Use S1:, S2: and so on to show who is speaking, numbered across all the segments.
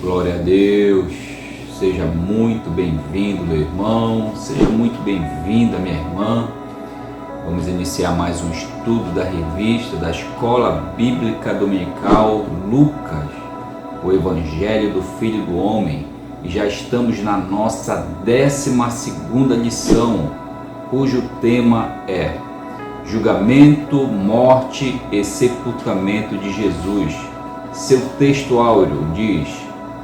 S1: Glória a Deus, seja muito bem-vindo, meu irmão, seja muito bem-vinda, minha irmã. Vamos iniciar mais um estudo da revista da Escola Bíblica Dominical Lucas, o Evangelho do Filho do Homem, e já estamos na nossa 12ª lição, cujo tema é Julgamento, Morte e Sepultamento de Jesus. Seu texto áureo diz: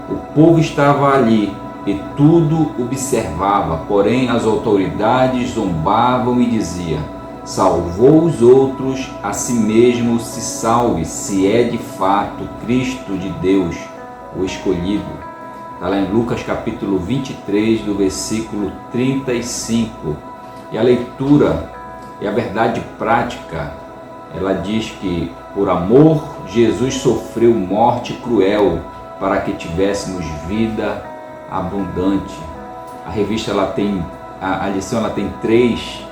S1: o povo estava ali e tudo observava, porém as autoridades zombavam e diziam: salvou os outros, a si mesmo se salve, se é de fato Cristo de Deus, o escolhido. Está lá em Lucas capítulo 23, do versículo 35. E a leitura e a verdade prática, ela diz que por amor Jesus sofreu morte cruel para que tivéssemos vida abundante. A revista a lição ela tem 3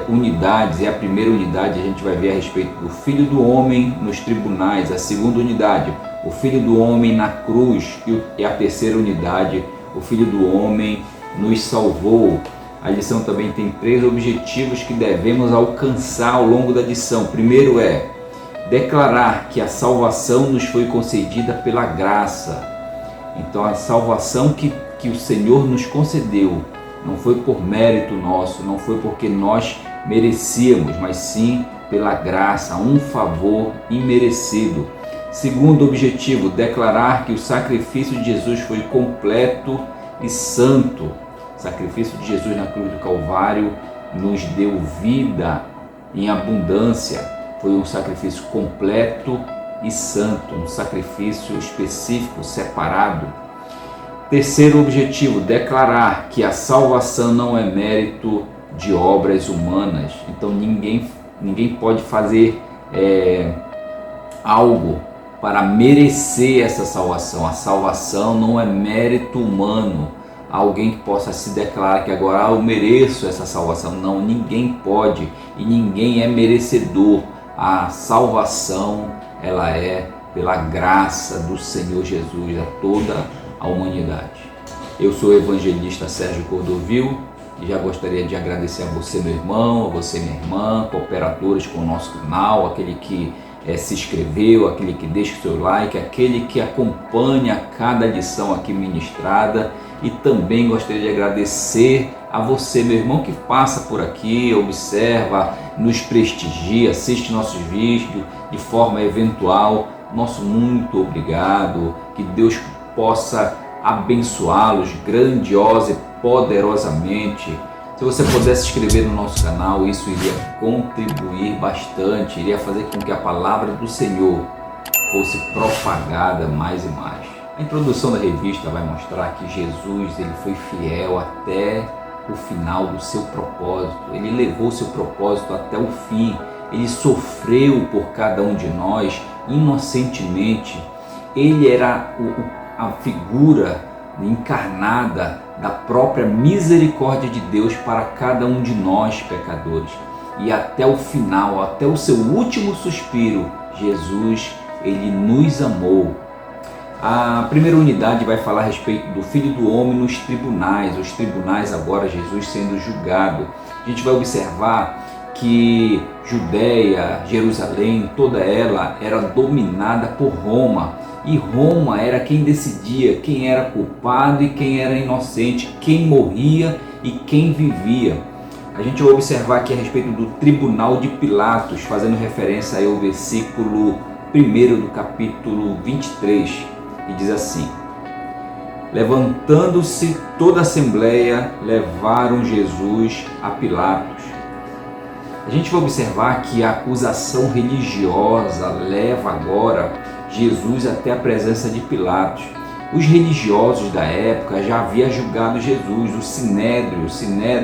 S1: unidades, e a primeira unidade a gente vai ver a respeito do Filho do Homem nos tribunais, a segunda unidade, o Filho do Homem na cruz, e a terceira unidade, o Filho do Homem nos salvou. A lição também tem 3 objetivos que devemos alcançar ao longo da lição. Primeiro é declarar que a salvação nos foi concedida pela graça. Então a salvação que o Senhor nos concedeu não foi por mérito nosso, não foi porque nós merecíamos, mas sim pela graça, um favor imerecido. Segundo objetivo, declarar que o sacrifício de Jesus foi completo e santo. O sacrifício de Jesus na cruz do Calvário nos deu vida em abundância. Foi um sacrifício completo e santo, um sacrifício específico, separado. Terceiro objetivo, declarar que a salvação não é mérito de obras humanas. Então ninguém pode fazer algo para merecer essa salvação. A salvação não é mérito humano. Alguém que possa se declarar que agora eu mereço essa salvação. Não, ninguém pode e ninguém é merecedor. A salvação, ela é pela graça do Senhor Jesus a toda a humanidade. Eu sou o evangelista Sérgio Cordovil e já gostaria de agradecer a você, meu irmão, a você, minha irmã, cooperadores com o nosso canal, aquele que se inscreveu, aquele que deixa o seu like, aquele que acompanha cada lição aqui ministrada, e também gostaria de agradecer a você, meu irmão, que passa por aqui, observa, nos prestigia, assiste nossos vídeos de forma eventual. Nosso muito obrigado, que Deus possa abençoá-los grandiosa e poderosamente. Se você pudesse se inscrever no nosso canal, isso iria contribuir bastante, iria fazer com que a palavra do Senhor fosse propagada mais e mais. A introdução da revista vai mostrar que Jesus ele foi fiel até o final do seu propósito. Ele levou seu propósito até o fim. Ele sofreu por cada um de nós inocentemente. Ele era a figura encarnada da própria misericórdia de Deus para cada um de nós pecadores. E até o final, até o seu último suspiro, Jesus, ele nos amou. A primeira unidade vai falar a respeito do Filho do Homem nos tribunais. Os tribunais agora, Jesus sendo julgado. A gente vai observar que Judeia, Jerusalém, toda ela era dominada por Roma. E Roma era quem decidia quem era culpado e quem era inocente, quem morria e quem vivia. A gente vai observar aqui a respeito do tribunal de Pilatos, fazendo referência aí ao versículo 1 do capítulo 23, e diz assim: levantando-se toda a assembleia, levaram Jesus a Pilatos. A gente vai observar que a acusação religiosa leva agora Jesus até a presença de Pilatos. Os religiosos da época já haviam julgado Jesus. O Sinédrio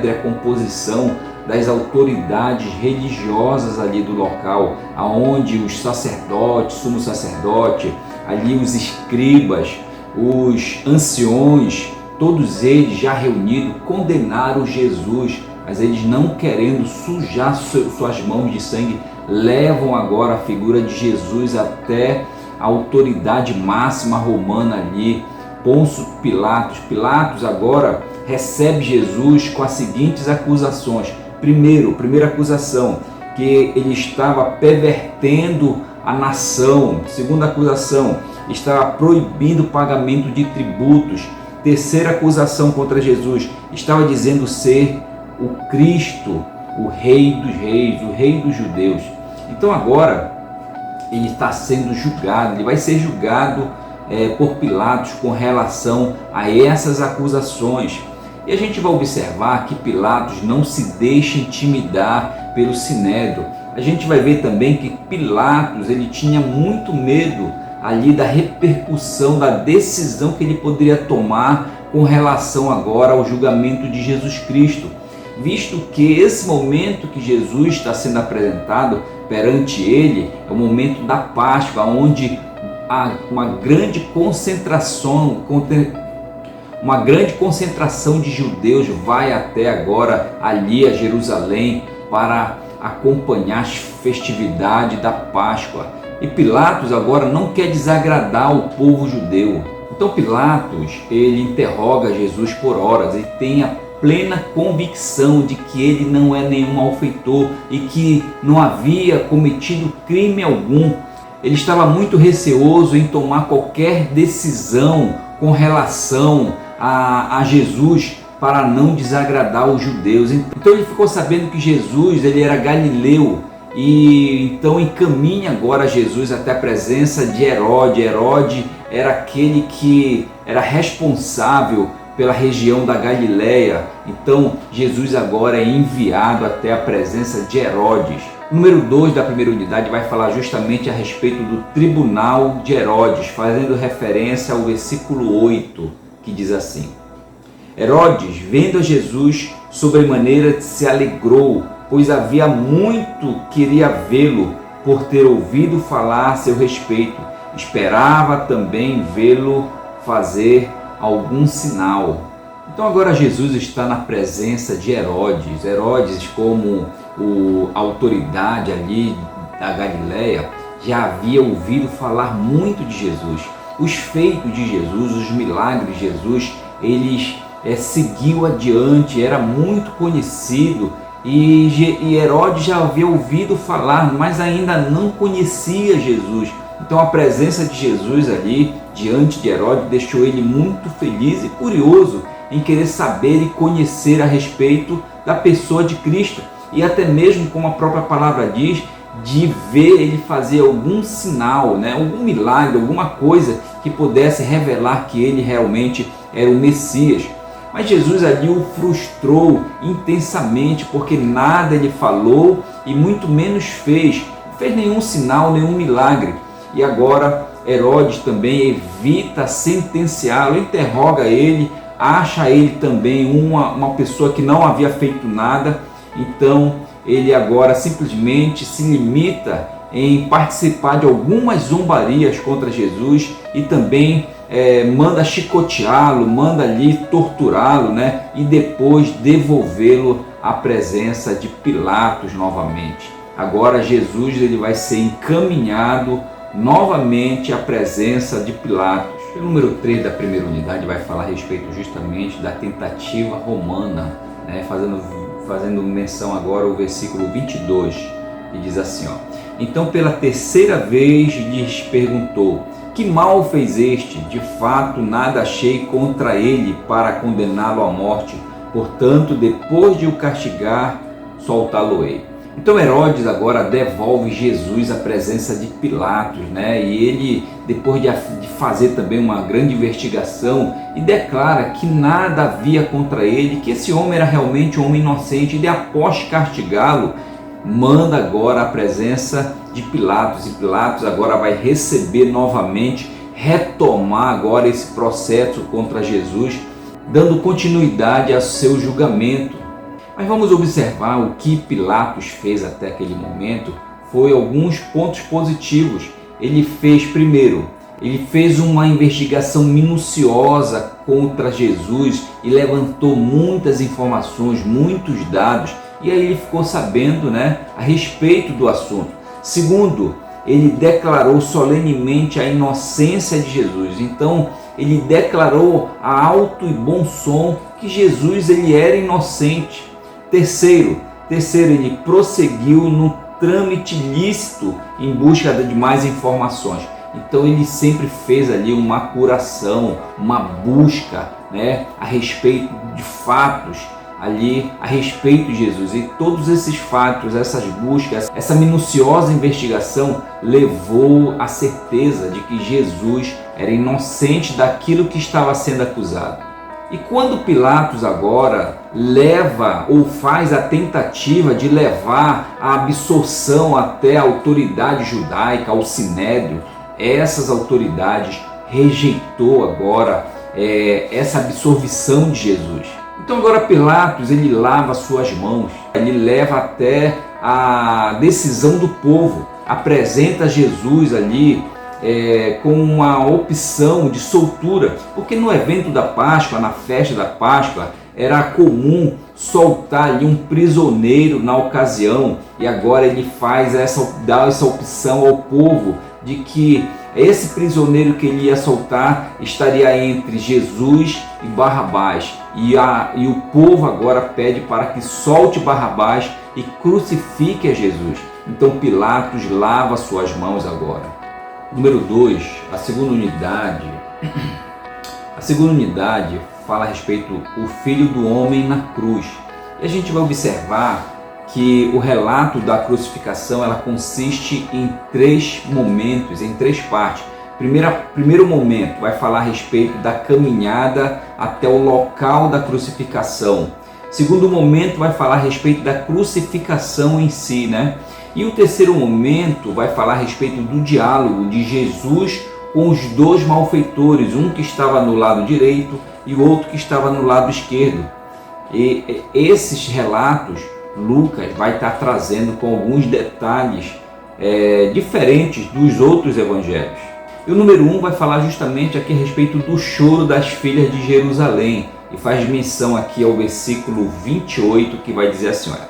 S1: é a composição das autoridades religiosas ali do local, aonde os sacerdotes, sumo sacerdote, ali os escribas, os anciões, todos eles já reunidos condenaram Jesus, mas eles não querendo sujar suas mãos de sangue, levam agora a figura de Jesus até a autoridade máxima romana ali, Pôncio Pilatos. Pilatos agora recebe Jesus com as seguintes acusações. Primeira acusação, que ele estava pervertendo a nação. Segunda acusação, estava proibindo o pagamento de tributos. Terceira acusação contra Jesus, estava dizendo ser o Cristo, o Rei dos Reis, o Rei dos Judeus. Então agora ele está sendo julgado, ele vai ser julgado por Pilatos com relação a essas acusações. E a gente vai observar que Pilatos não se deixa intimidar pelo Sinédrio. A gente vai ver também que Pilatos ele tinha muito medo ali da repercussão, da decisão que ele poderia tomar com relação agora ao julgamento de Jesus Cristo, visto que esse momento que Jesus está sendo apresentado perante ele é o momento da Páscoa, onde há uma grande concentração de judeus vai até agora ali a Jerusalém para acompanhar as festividades da Páscoa. E Pilatos agora não quer desagradar o povo judeu. Então Pilatos, ele interroga Jesus por horas e tem a plena convicção de que ele não é nenhum malfeitor e que não havia cometido crime algum. Ele estava muito receoso em tomar qualquer decisão com relação a Jesus para não desagradar os judeus. Então ele ficou sabendo que Jesus ele era galileu e então encaminha agora Jesus até a presença de Herodes. Herodes era aquele que era responsável pela região da Galileia. Então Jesus agora é enviado até a presença de Herodes. Número 2 da primeira unidade vai falar justamente a respeito do tribunal de Herodes, fazendo referência ao versículo 8, que diz assim: Herodes, vendo a Jesus, sobremaneira se alegrou, pois havia muito queria vê-lo, por ter ouvido falar a seu respeito. Esperava também vê-lo fazer algum sinal. Então agora Jesus está na presença de Herodes. Herodes, como a autoridade ali da Galileia, já havia ouvido falar muito de Jesus. Os feitos de Jesus, os milagres de Jesus, eles seguiu adiante, era muito conhecido e Herodes já havia ouvido falar, mas ainda não conhecia Jesus. Então a presença de Jesus ali diante de Herodes deixou ele muito feliz e curioso em querer saber e conhecer a respeito da pessoa de Cristo e até mesmo, como a própria palavra diz, de ver ele fazer algum sinal, algum milagre, alguma coisa que pudesse revelar que ele realmente era o Messias. Mas Jesus ali o frustrou intensamente, porque nada ele falou e muito menos fez nenhum sinal, nenhum milagre. E agora Herodes também evita sentenciá-lo, interroga ele, acha ele também uma pessoa que não havia feito nada. Então ele agora simplesmente se limita em participar de algumas zombarias contra Jesus e também manda chicoteá-lo, manda ali torturá-lo, e depois devolvê-lo à presença de Pilatos novamente. Agora Jesus ele vai ser encaminhado novamente à presença de Pilatos. O número 3 da primeira unidade vai falar a respeito justamente da tentativa romana, fazendo menção agora ao versículo 22, que diz assim: Então pela terceira vez lhes perguntou: Que mal fez este? De fato nada achei contra ele para condená-lo à morte, portanto depois de o castigar, soltá-lo-ei. Então Herodes agora devolve Jesus à presença de Pilatos, e ele, depois de fazer também uma grande investigação, e declara que nada havia contra ele, que esse homem era realmente um homem inocente, e após castigá-lo, manda agora a presença de Pilatos, e Pilatos agora vai receber novamente, retomar agora esse processo contra Jesus, dando continuidade ao seu julgamento. Mas vamos observar o que Pilatos fez até aquele momento. Foi alguns pontos positivos. Ele fez uma investigação minuciosa contra Jesus e levantou muitas informações, muitos dados, e aí ele ficou sabendo, a respeito do assunto. Segundo, ele declarou solenemente a inocência de Jesus. Então, ele declarou a alto e bom som que Jesus ele era inocente. Terceiro, ele prosseguiu no trâmite lícito em busca de mais informações. Então ele sempre fez ali uma apuração, uma busca, né, a respeito de fatos ali a respeito de Jesus. E todos esses fatos, essas buscas, essa minuciosa investigação levou à certeza de que Jesus era inocente daquilo que estava sendo acusado. E quando Pilatos agora leva ou faz a tentativa de levar a absorção até a autoridade judaica, ao Sinédrio, essas autoridades rejeitou agora essa absorção de Jesus. Então agora Pilatos ele lava suas mãos, ele leva até a decisão do povo, apresenta Jesus ali com uma opção de soltura, porque no evento da Páscoa, na festa da Páscoa, era comum soltar ali um prisioneiro na ocasião, e agora ele dá essa opção ao povo de que esse prisioneiro que ele ia soltar estaria entre Jesus e Barrabás, e o povo agora pede para que solte Barrabás e crucifique a Jesus. Então Pilatos lava suas mãos agora. Número 2, a segunda unidade. A segunda unidade fala a respeito do Filho do Homem na cruz. E a gente vai observar que o relato da crucificação ela consiste em 3 momentos, em 3 partes. Primeiro momento vai falar a respeito da caminhada até o local da crucificação. Segundo momento vai falar a respeito da crucificação em si, né? E o terceiro momento vai falar a respeito do diálogo de Jesus com os 2 malfeitores, um que estava no lado direito e o outro que estava no lado esquerdo. E esses relatos Lucas vai estar trazendo com alguns detalhes diferentes dos outros evangelhos. E o número 1 vai falar justamente aqui a respeito do choro das filhas de Jerusalém, e faz menção aqui ao versículo 28, que vai dizer assim, olha: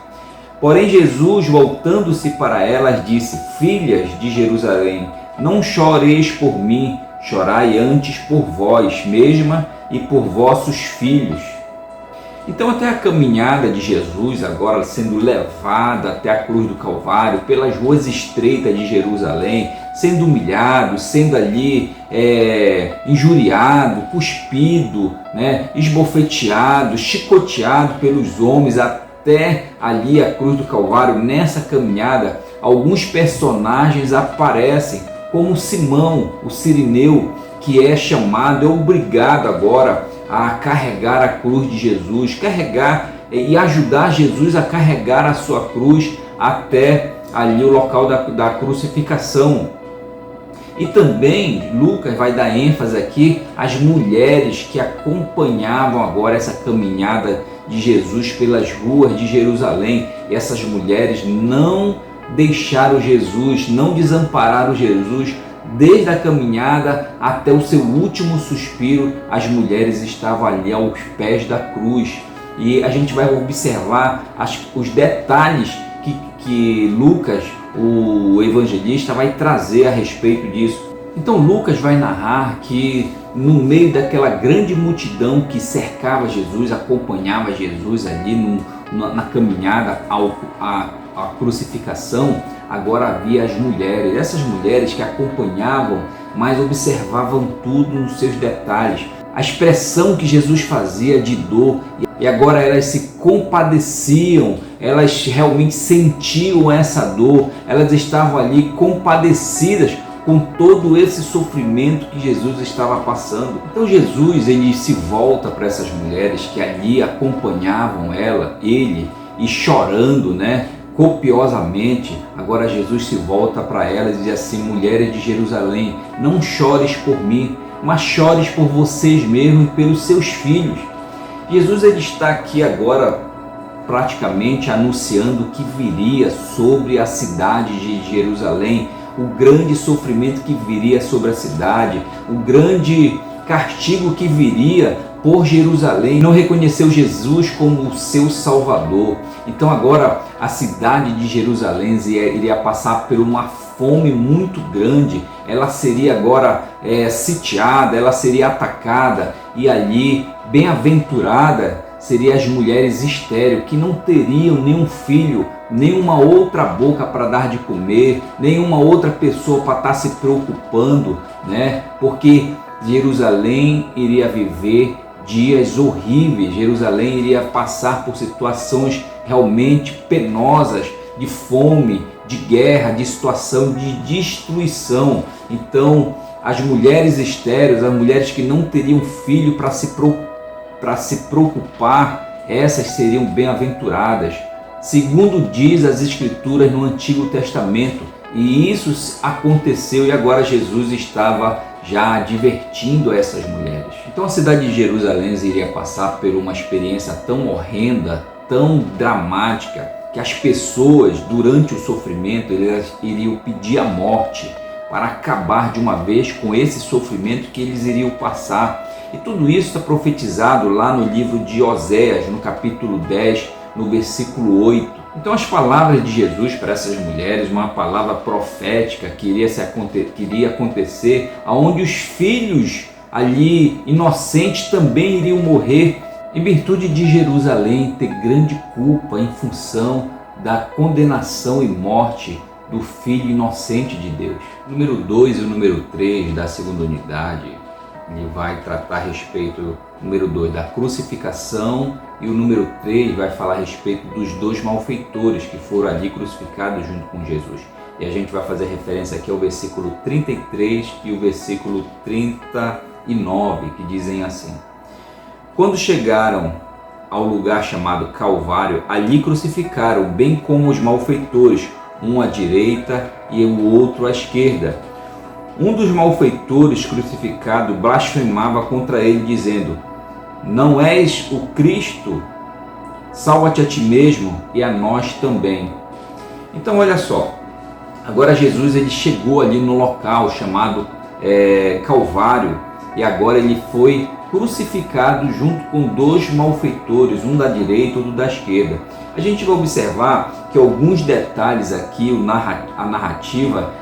S1: porém Jesus, voltando-se para elas, disse: filhas de Jerusalém, não choreis por mim, chorai antes por vós mesma e por vossos filhos. Então até a caminhada de Jesus agora sendo levada até a cruz do Calvário, pelas ruas estreitas de Jerusalém, sendo humilhado, sendo ali injuriado, cuspido, né, esbofeteado, chicoteado pelos homens até ali a cruz do Calvário. Nessa caminhada, alguns personagens aparecem, como Simão, o Cirineu, que é chamado, é obrigado agora a carregar a cruz de Jesus, carregar e ajudar Jesus a carregar a sua cruz até ali o local da crucificação. E também Lucas vai dar ênfase aqui às mulheres que acompanhavam agora essa caminhada de Jesus pelas ruas de Jerusalém. E essas mulheres não deixaram Jesus, não desampararam Jesus. Desde a caminhada até o seu último suspiro, as mulheres estavam ali aos pés da cruz. E a gente vai observar os detalhes que Lucas, o evangelista, vai trazer a respeito disso. Então Lucas vai narrar que no meio daquela grande multidão que cercava Jesus, acompanhava Jesus ali na caminhada à crucificação, agora havia as mulheres. Essas mulheres que acompanhavam, mas observavam tudo nos seus detalhes. A expressão que Jesus fazia de dor, e agora elas se compadeciam, elas realmente sentiam essa dor, elas estavam ali compadecidas com todo esse sofrimento que Jesus estava passando. Então Jesus ele se volta para essas mulheres que ali acompanhavam ele e chorando, né, copiosamente. Agora Jesus se volta para elas e diz assim: mulheres de Jerusalém, não chores por mim, mas chores por vocês mesmos e pelos seus filhos. Jesus ele está aqui agora praticamente anunciando que viria sobre a cidade de Jerusalém, o grande sofrimento que viria sobre a cidade, o grande castigo que viria por Jerusalém. Não reconheceu Jesus como o seu Salvador. Então agora a cidade de Jerusalém iria passar por uma fome muito grande, ela seria agora sitiada, ela seria atacada, e ali, bem-aventurada, seriam as mulheres estéreis, que não teriam nenhum filho, nenhuma outra boca para dar de comer, nenhuma outra pessoa para estar se preocupando, né? Porque Jerusalém iria viver dias horríveis, Jerusalém iria passar por situações realmente penosas, de fome, de guerra, de situação de destruição. Então, as mulheres estéreis, as mulheres que não teriam filho para se preocupar, essas seriam bem-aventuradas. Segundo diz as Escrituras no Antigo Testamento, e isso aconteceu, e agora Jesus estava já advertindo essas mulheres. Então a cidade de Jerusalém iria passar por uma experiência tão horrenda, tão dramática, que as pessoas, durante o sofrimento, eles iriam pedir a morte para acabar de uma vez com esse sofrimento que eles iriam passar. E tudo isso está profetizado lá no livro de Oséias, no capítulo 10, no versículo 8. Então as palavras de Jesus para essas mulheres, uma palavra profética que iria acontecer, onde os filhos ali inocentes também iriam morrer, em virtude de Jerusalém ter grande culpa em função da condenação e morte do Filho inocente de Deus. O número 2 e o número 3 da segunda unidade, ele vai tratar a respeito, número 2, da crucificação, e o número 3 vai falar a respeito dos dois malfeitores que foram ali crucificados junto com Jesus. E a gente vai fazer referência aqui ao versículo 33 e o versículo 39, que dizem assim: quando chegaram ao lugar chamado Calvário, ali crucificaram, bem como os malfeitores, um à direita e o outro à esquerda. Um dos malfeitores crucificado blasfemava contra ele, dizendo: não és o Cristo? Salva-te a ti mesmo e a nós também. Então olha só, agora Jesus ele chegou ali no local chamado Calvário, e agora ele foi crucificado junto com dois malfeitores, um da direita e outro da esquerda. A gente vai observar que alguns detalhes aqui, a narrativa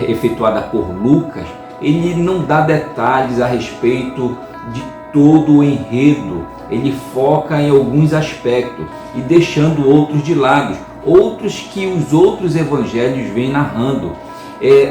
S1: efetuada por Lucas, ele não dá detalhes a respeito de todo o enredo, ele foca em alguns aspectos e deixando outros de lado, outros que os outros evangelhos vêm narrando.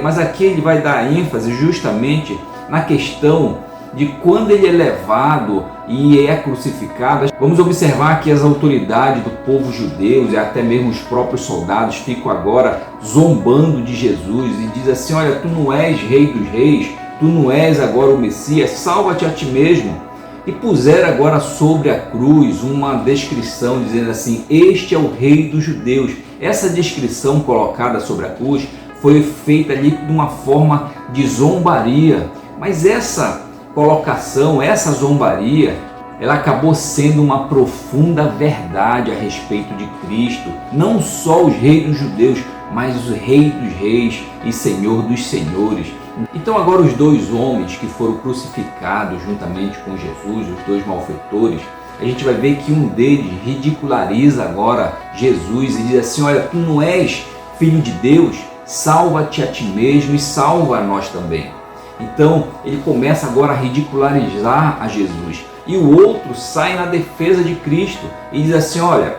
S1: Mas aqui ele vai dar ênfase justamente na questão de quando ele é levado e é crucificado. Vamos observar que as autoridades do povo judeu e até mesmo os próprios soldados ficam agora zombando de Jesus e diz assim: olha, tu não és rei dos reis, tu não és agora o Messias, salva-te a ti mesmo. E puseram agora sobre a cruz uma descrição dizendo assim: este é o rei dos judeus. Essa descrição colocada sobre a cruz foi feita ali de uma forma de zombaria, mas essa colocação, essa zombaria, ela acabou sendo uma profunda verdade a respeito de Cristo, não só os reis dos judeus, mas o rei dos reis e senhor dos senhores. Então agora os dois homens que foram crucificados juntamente com Jesus, os dois malfeitores, a gente vai ver que um deles ridiculariza agora Jesus e diz assim: olha, tu não és filho de Deus, salva-te a ti mesmo e salva a nós também. Então ele começa agora a ridicularizar a Jesus, e o outro sai na defesa de Cristo e diz assim: olha,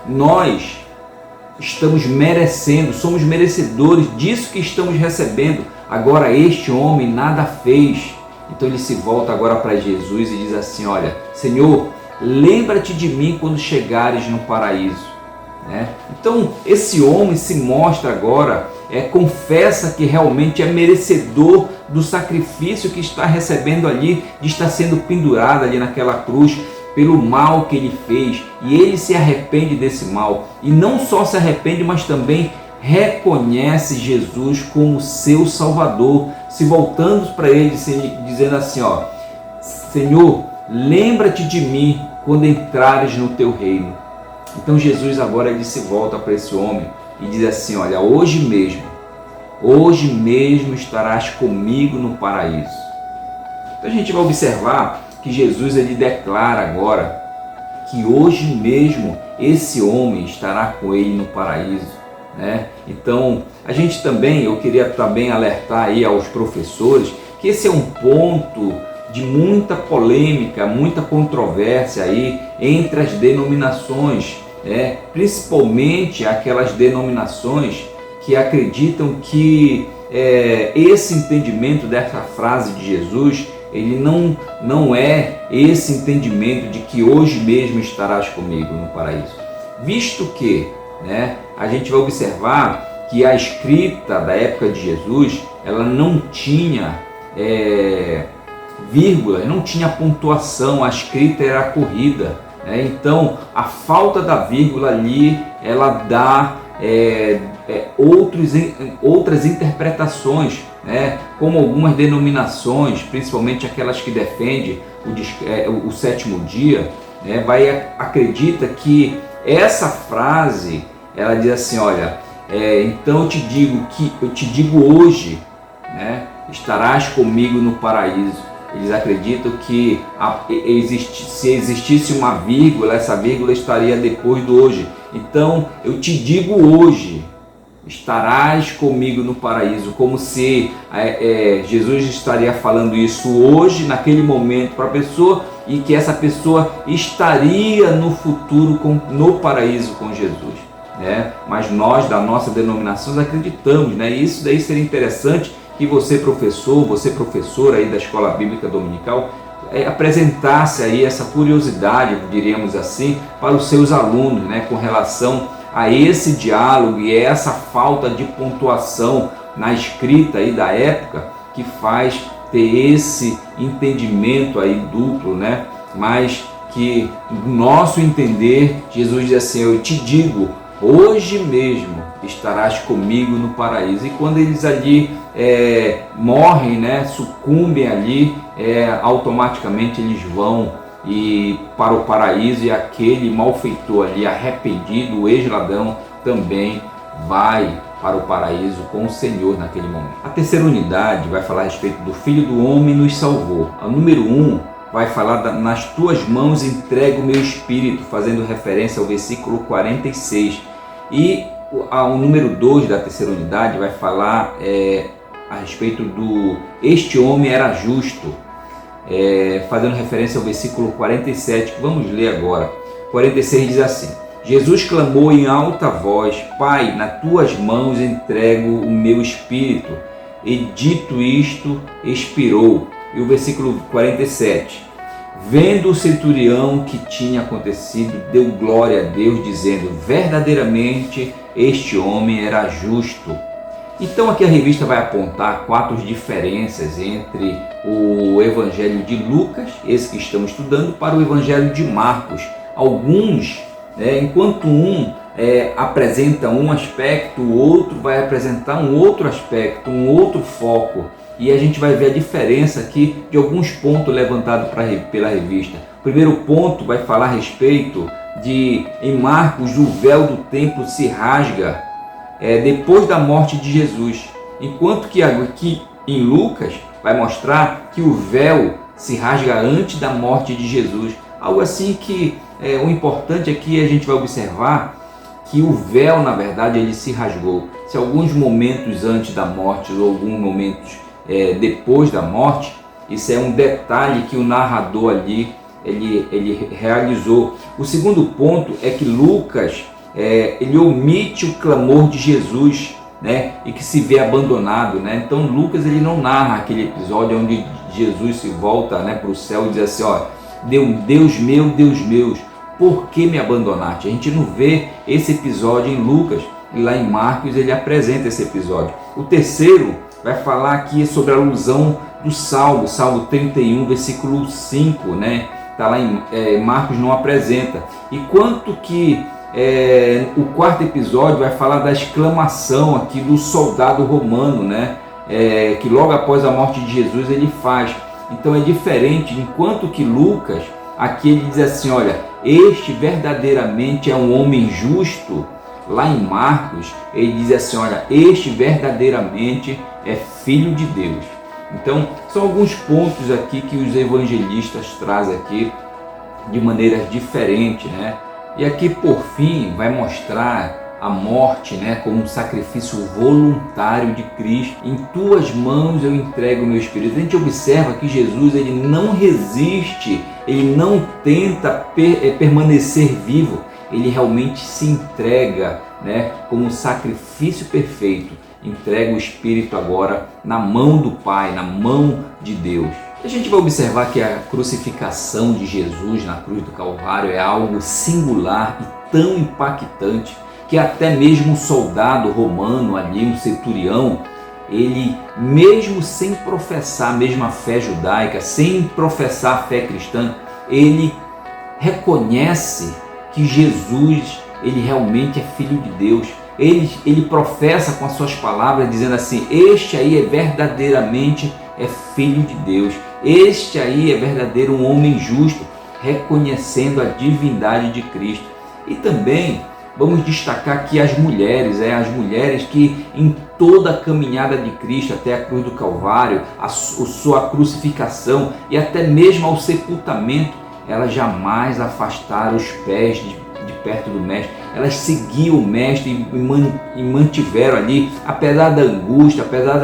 S1: nós estamos merecendo, somos merecedores disso que estamos recebendo, agora este homem nada fez. Então ele se volta agora para Jesus e diz assim: olha, Senhor, lembra-te de mim quando chegares no paraíso. Então esse homem se mostra agora, confessa que realmente é merecedor do sacrifício que está recebendo ali, de estar sendo pendurado ali naquela cruz pelo mal que ele fez, e ele se arrepende desse mal, e não só se arrepende, mas também reconhece Jesus como seu Salvador, se voltando para ele, dizendo assim: ó, Senhor, lembra-te de mim quando entrares no teu reino. Então Jesus agora ele se volta para esse homem e diz assim: olha, hoje mesmo estarás comigo no paraíso. Então a gente vai observar que Jesus ele declara agora que hoje mesmo esse homem estará com ele no paraíso. né? Então, eu queria também alertar aí aos professores que esse é um ponto de muita polêmica, muita controvérsia aí entre as denominações, principalmente aquelas denominações que acreditam que esse entendimento dessa frase de Jesus, ele não é esse entendimento de que hoje mesmo estarás comigo no paraíso. Visto que, a gente vai observar que a escrita da época de Jesus, ela não tinha vírgula, não tinha pontuação, a escrita era corrida, então a falta da vírgula ali, ela dá outras interpretações, como algumas denominações, principalmente aquelas que defendem o sétimo dia, acredita que essa frase, ela diz assim, olha, então eu te digo hoje, estarás comigo no paraíso. Eles acreditam que se existisse uma vírgula, essa vírgula estaria depois do hoje. Então, eu te digo hoje, estarás comigo no paraíso, como se Jesus estaria falando isso hoje, naquele momento, para a pessoa, e que essa pessoa estaria no futuro no paraíso com Jesus. Mas nós, da nossa denominação, acreditamos, e isso daí seria interessante que você, professor, você professora aí da Escola Bíblica Dominical, apresentasse aí essa curiosidade, diríamos assim, para os seus alunos, com relação a esse diálogo e essa falta de pontuação na escrita aí da época, que faz ter esse entendimento aí duplo, mas que, no nosso entender, Jesus diz assim, eu te digo, hoje mesmo estarás comigo no paraíso. E quando eles ali morrem, sucumbem ali, automaticamente eles vão para o paraíso, e aquele malfeitor ali, arrependido, o ex-ladrão, também vai para o paraíso com o Senhor naquele momento. A terceira unidade vai falar a respeito do Filho do Homem nos salvou. A número 1 vai falar nas tuas mãos entrego o meu espírito, fazendo referência ao versículo 46. E o número 2 da terceira unidade vai falar a respeito do este homem era justo, fazendo referência ao versículo 47, que vamos ler agora. 46 diz assim, Jesus clamou em alta voz, Pai, nas tuas mãos entrego o meu espírito. E dito isto, expirou. E o versículo 47, vendo o centurião que tinha acontecido, deu glória a Deus, dizendo, verdadeiramente este homem era justo. Então aqui a revista vai apontar 4 diferenças entre o Evangelho de Lucas, esse que estamos estudando, para o Evangelho de Marcos. Alguns, enquanto um apresenta um aspecto, o outro vai apresentar um outro aspecto, um outro foco. E a gente vai ver a diferença aqui de alguns pontos levantados pela revista. O primeiro ponto vai falar a respeito de, em Marcos, o véu do templo se rasga depois da morte de Jesus. Enquanto que aqui em Lucas vai mostrar que o véu se rasga antes da morte de Jesus. Algo assim que o importante aqui a gente vai observar que o véu, na verdade, ele se rasgou. Se alguns momentos antes da morte ou alguns momentos depois da morte, isso é um detalhe que o narrador ali ele realizou. O segundo ponto é que Lucas ele omite o clamor de Jesus, e que se vê abandonado, Então Lucas ele não narra aquele episódio onde Jesus se volta, para o céu e diz assim, ó, Deus meu, por que me abandonaste? A gente não vê esse episódio em Lucas, e lá em Marcos ele apresenta esse episódio. O terceiro vai falar aqui sobre a alusão do Salmo 31, versículo 5, Está lá em Marcos, não apresenta. E quanto que o quarto episódio vai falar da exclamação aqui do soldado romano, que logo após a morte de Jesus ele faz. Então é diferente, enquanto que Lucas, aqui ele diz assim, olha, este verdadeiramente é um homem justo. Lá em Marcos, ele diz assim, olha, este verdadeiramente é filho de Deus. Então, são alguns pontos aqui que os evangelistas trazem aqui de maneiras diferentes, E aqui, por fim, vai mostrar a morte, né, como um sacrifício voluntário de Cristo. Em tuas mãos eu entrego o meu espírito. A gente observa que Jesus, ele não resiste, ele não tenta permanecer vivo, ele realmente se entrega, né, como um sacrifício perfeito. Entrega o Espírito agora na mão do Pai, na mão de Deus. A gente vai observar que a crucificação de Jesus na cruz do Calvário é algo singular e tão impactante que até mesmo um soldado romano ali, um centurião, ele mesmo sem professar a mesma fé judaica, sem professar a fé cristã, ele reconhece que Jesus, ele realmente é Filho de Deus. Ele professa com as suas palavras, dizendo assim: este aí verdadeiramente é Filho de Deus. Este aí é verdadeiro um homem justo, reconhecendo a divindade de Cristo. E também vamos destacar que as mulheres que em toda a caminhada de Cristo até a cruz do Calvário, a sua crucificação e até mesmo ao sepultamento, elas jamais afastaram os pés de perto do Mestre. Elas seguiam o Mestre e mantiveram ali, apesar da angústia, apesar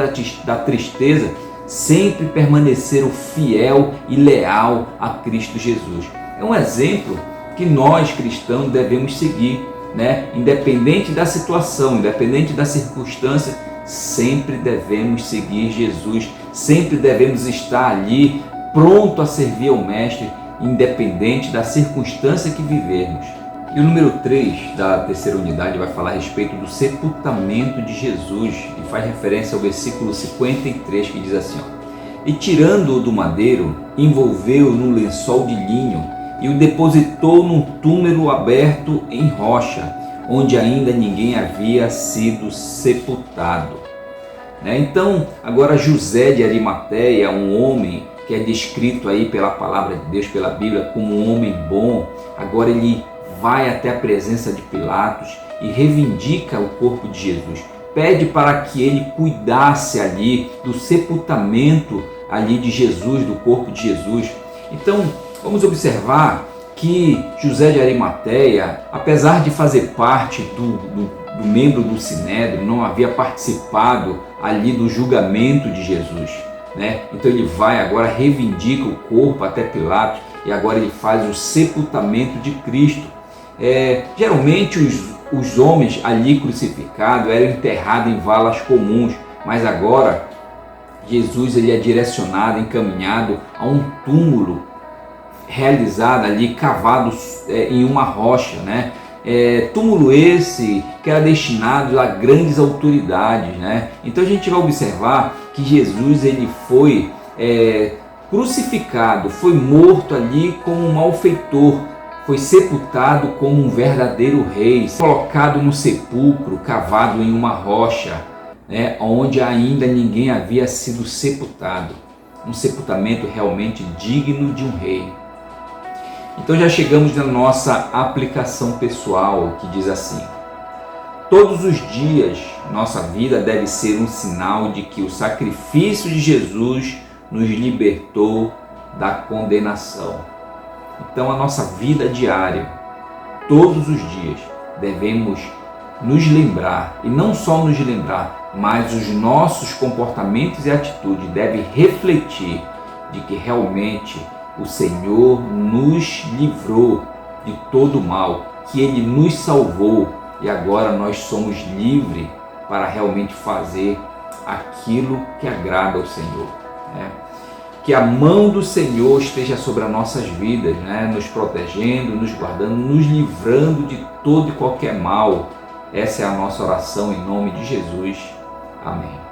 S1: da tristeza, sempre permaneceram fiel e leal a Cristo Jesus. É um exemplo que nós cristãos devemos seguir, né? Independente da situação, independente da circunstância, sempre devemos seguir Jesus, sempre devemos estar ali pronto a servir ao Mestre, independente da circunstância que vivermos. E o número 3 da terceira unidade vai falar a respeito do sepultamento de Jesus e faz referência ao versículo 53, que diz assim: e tirando-o do madeiro, envolveu-o num lençol de linho e o depositou num túmulo aberto em rocha, onde ainda ninguém havia sido sepultado. Então, agora José de Arimateia, um homem que é descrito aí pela palavra de Deus, pela Bíblia, como um homem bom, agora ele vai até a presença de Pilatos e reivindica o corpo de Jesus. Pede para que ele cuidasse ali do sepultamento ali de Jesus, do corpo de Jesus. Então, vamos observar que José de Arimateia, apesar de fazer parte do membro do Sinédrio, não havia participado ali do julgamento de Jesus, né? Então ele vai agora, reivindica o corpo até Pilatos e agora ele faz o sepultamento de Cristo. Geralmente os homens ali crucificados eram enterrados em valas comuns, mas agora Jesus ele é direcionado, encaminhado a um túmulo realizado ali, cavado em uma rocha, né? Túmulo esse que era destinado a grandes autoridades, né? Então a gente vai observar que Jesus ele foi crucificado, foi morto ali como um malfeitor, foi sepultado como um verdadeiro rei, colocado no sepulcro, cavado em uma rocha, né, onde ainda ninguém havia sido sepultado. Um sepultamento realmente digno de um rei. Então já chegamos na nossa aplicação pessoal, que diz assim: todos os dias nossa vida deve ser um sinal de que o sacrifício de Jesus nos libertou da condenação. Então a nossa vida diária, todos os dias, devemos nos lembrar, e não só nos lembrar, mas os nossos comportamentos e atitudes devem refletir de que realmente o Senhor nos livrou de todo o mal, que Ele nos salvou e agora nós somos livres para realmente fazer aquilo que agrada ao Senhor, né? Que a mão do Senhor esteja sobre as nossas vidas, né? Nos protegendo, nos guardando, nos livrando de todo e qualquer mal. Essa é a nossa oração em nome de Jesus. Amém.